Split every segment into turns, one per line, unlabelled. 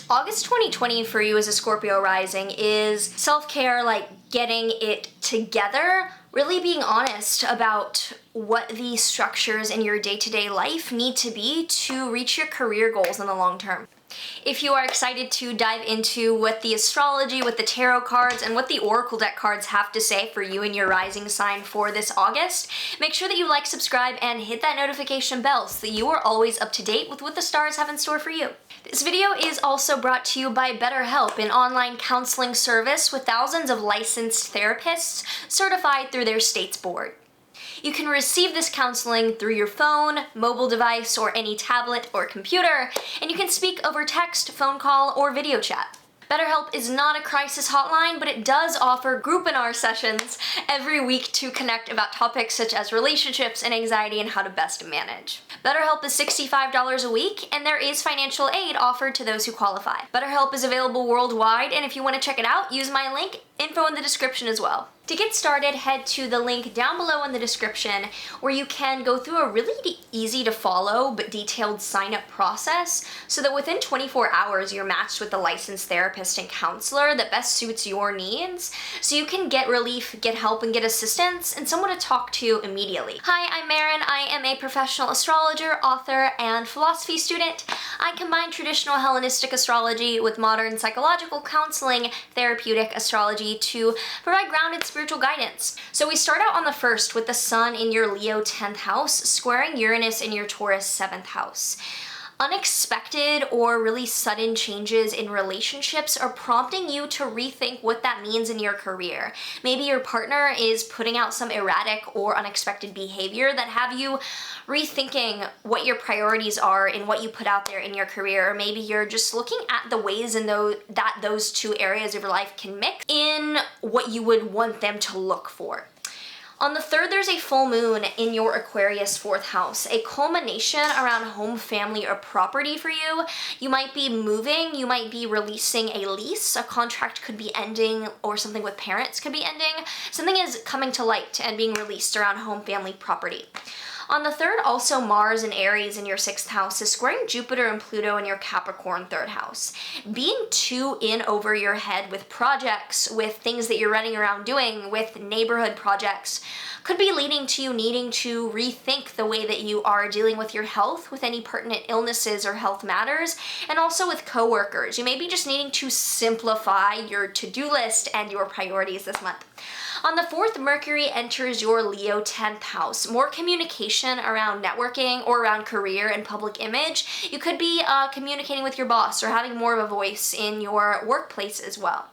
August 2020 for you as a Scorpio rising is self-care, like getting it together, really being honest about what the structures in your day-to-day life need to be to reach your career goals in the long term. If you are excited to dive into what the astrology, what the tarot cards, and what the oracle deck cards have to say for you and your rising sign for this August, make sure that you like, subscribe, and hit that notification bell so that you are always up to date with what the stars have in store for you. This video is also brought to you by BetterHelp, an online counseling service with thousands of licensed therapists certified through their state's board. You can receive this counseling through your phone, mobile device, or any tablet or computer, and you can speak over text, phone call, or video chat. BetterHelp is not a crisis hotline, but it does offer group-in-our sessions every week to connect about topics such as relationships and anxiety and how to best manage. BetterHelp is $65 a week, and there is financial aid offered to those who qualify. BetterHelp is available worldwide, and if you want to check it out, use my link, info in the description as well. To get started, head to the link down below in the description where you can go through a really easy to follow but detailed sign-up process so that within 24 hours you're matched with a licensed therapist and counselor that best suits your needs so you can get relief, get help, and get assistance and someone to talk to immediately. Hi, I'm Maren. I am a professional astrologer, author, and philosophy student. I combine traditional Hellenistic astrology with modern psychological counseling, therapeutic astrology to provide grounded spiritual guidance. So we start out on the 1st with the Sun in your Leo 10th house, squaring Uranus in your Taurus 7th house. Unexpected or really sudden changes in relationships are prompting you to rethink what that means in your career. Maybe your partner is putting out some erratic or unexpected behavior that have you rethinking what your priorities are in what you put out there in your career, or maybe you're just looking at the ways in those two areas of your life can mix in what you would want them to look for. On the 3rd, there's a full moon in your Aquarius 4th house, a culmination around home, family, or property for you. You might be moving, you might be releasing a lease, a contract could be ending, or something with parents could be ending. Something is coming to light and being released around home, family, property. On the 3rd, also Mars and Aries in your 6th house is squaring Jupiter and Pluto in your Capricorn 3rd house. Being too in over your head with projects, with things that you're running around doing, with neighborhood projects, could be leading to you needing to rethink the way that you are dealing with your health, with any pertinent illnesses or health matters, and also with coworkers. You may be just needing to simplify your to-do list and your priorities this month. On the 4th, Mercury enters your Leo 10th house. More communication around networking or around career and public image. You could be communicating with your boss or having more of a voice in your workplace as well.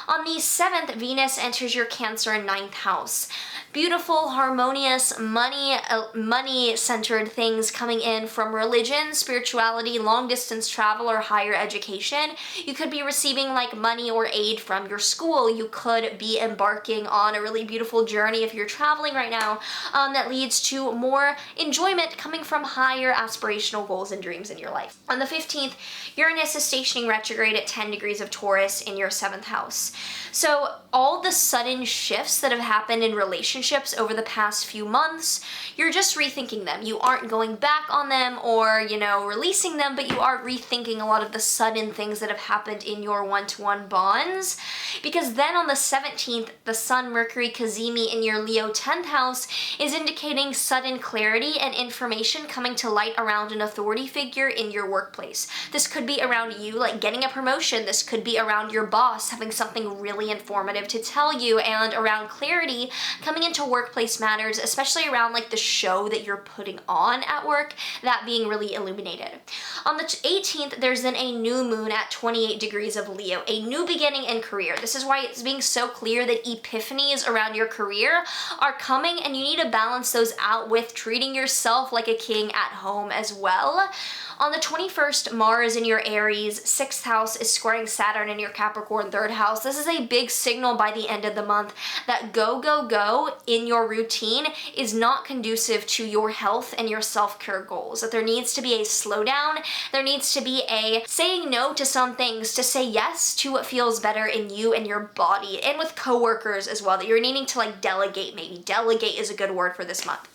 On the 7th, Venus enters your Cancer 9th house. Beautiful, harmonious, money-centered things coming in from religion, spirituality, long-distance travel, or higher education. You could be receiving like money or aid from your school. You could be embarking on a really beautiful journey if you're traveling right now that leads to more enjoyment coming from higher aspirational goals and dreams in your life. On the 15th, Uranus is stationing retrograde at 10 degrees of Taurus in your 7th house. So all the sudden shifts that have happened in relationships over the past few months, you're just rethinking them. You aren't going back on them or, releasing them, but you are rethinking a lot of the sudden things that have happened in your one-to-one bonds. Because then on the 17th, the Sun-Mercury cazimi in your Leo 10th house is indicating sudden clarity and information coming to light around an authority figure in your workplace. This could be around you, like getting a promotion. This could be around your boss having something really informative to tell you, and around clarity coming into workplace matters, especially around like the show that you're putting on at work, that being really illuminated. On the 18th, there's then a new moon at 28 degrees of Leo, a new beginning in career. This is why it's being so clear that epiphanies around your career are coming, and you need to balance those out with treating yourself like a king at home as well. On the 21st, Mars in your Aries 6th house is squaring Saturn in your Capricorn 3rd house. This is a big signal by the end of the month that go, go, go in your routine is not conducive to your health and your self-care goals. That there needs to be a slowdown. There needs to be a saying no to some things to say yes to what feels better in you and your body, and with coworkers as well, that you're needing to like delegate. Maybe delegate is a good word for this month.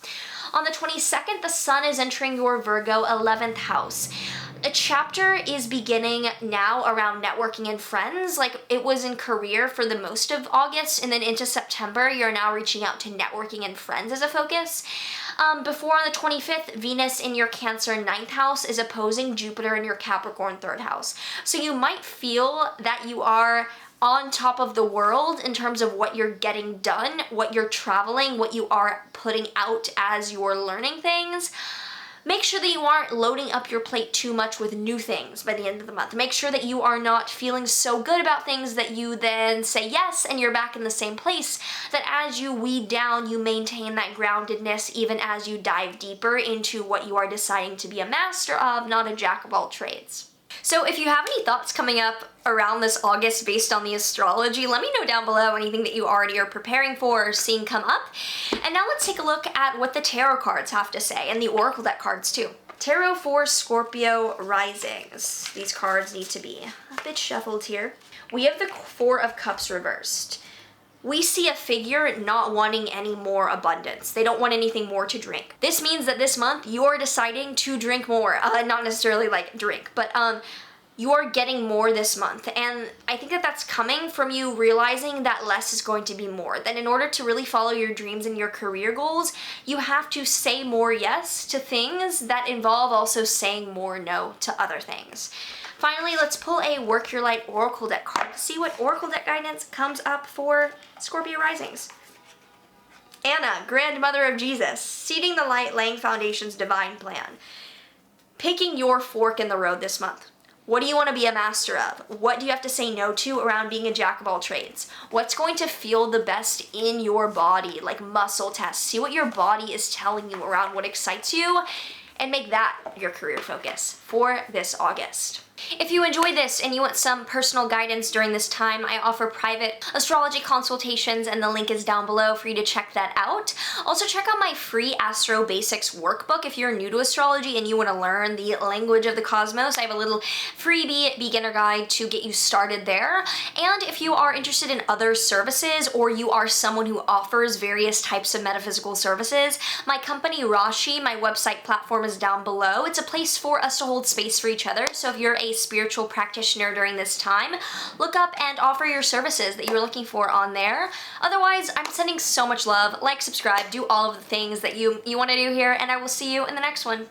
On the 22nd, the Sun is entering your Virgo 11th house. A chapter is beginning now around networking and friends. Like it was in career for the most of August, and then into September, you're now reaching out to networking and friends as a focus. Before on the 25th, Venus in your Cancer 9th house is opposing Jupiter in your Capricorn 3rd house. So you might feel that you are on top of the world in terms of what you're getting done, what you're traveling, what you are putting out as you're learning things. Make sure that you aren't loading up your plate too much with new things by the end of the month. Make sure that you are not feeling so good about things that you then say yes and you're back in the same place, that as you weed down, you maintain that groundedness even as you dive deeper into what you are deciding to be a master of, not a jack of all trades. So if you have any thoughts coming up around this August based on the astrology, let me know down below anything that you already are preparing for or seeing come up. And now let's take a look at what the tarot cards have to say, and the oracle deck cards too. Tarot for Scorpio Risings. These cards need to be a bit shuffled here. We have the Four of Cups reversed. We see a figure not wanting any more abundance. They don't want anything more to drink. This means that this month you're deciding to drink more. Not necessarily like drink, but you're getting more this month. And I think that that's coming from you realizing that less is going to be more. That in order to really follow your dreams and your career goals, you have to say more yes to things that involve also saying more no to other things. Finally, let's pull a Work Your Light Oracle deck card to see what Oracle deck guidance comes up for Scorpio Risings. Anna, Grandmother of Jesus, seeding the light, laying foundations, divine plan. Picking your fork in the road this month. What do you want to be a master of? What do you have to say no to around being a jack of all trades? What's going to feel the best in your body, like muscle tests? See what your body is telling you around what excites you, and make that your career focus for this August. If you enjoyed this and you want some personal guidance during this time, I offer private astrology consultations, and the link is down below for you to check that out. Also check out my free Astro Basics workbook if you're new to astrology and you want to learn the language of the cosmos. I have a little freebie beginner guide to get you started there. And if you are interested in other services, or you are someone who offers various types of metaphysical services, my company Rashi, my website platform, is down below. It's a place for us to hold space for each other. So if you're a spiritual practitioner during this time, look up and offer your services that you're looking for on there. Otherwise, I'm sending so much love. Like, subscribe, do all of the things that you want to do here, and I will see you in the next one.